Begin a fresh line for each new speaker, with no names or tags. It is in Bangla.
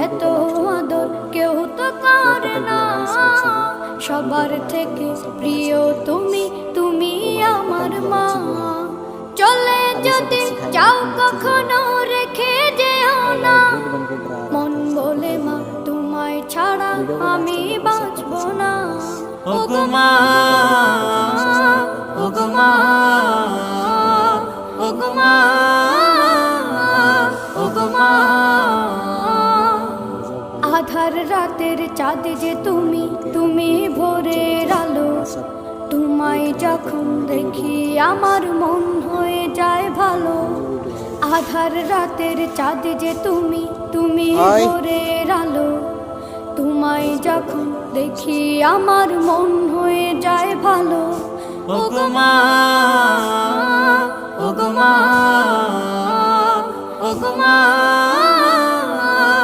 এত আদর কেউ তো করে না, সবার থেকে প্রিয় তুমি, তুমি আমার মা। চলে যদি যাও কখনো রেখে যেও না, মন বলে মা তোমায় ছাড়া আমি বাঁচবো না। ওগো মা, ওগো মা, ওগো মা, ওগো মা। আধার রাতের চাঁদ যে তুমি, তুমি ভোরের আলো। তোমায় যখন দেখি আমার মন হয়ে যায় ভালো। আধার রাতের চাঁদ যে তুমি, তুমি ভোরের আলো। তোমায় যখন দেখি আমার মন হয়ে যায় ভালো। ওগো মা, ওগো মা, ওগো মা।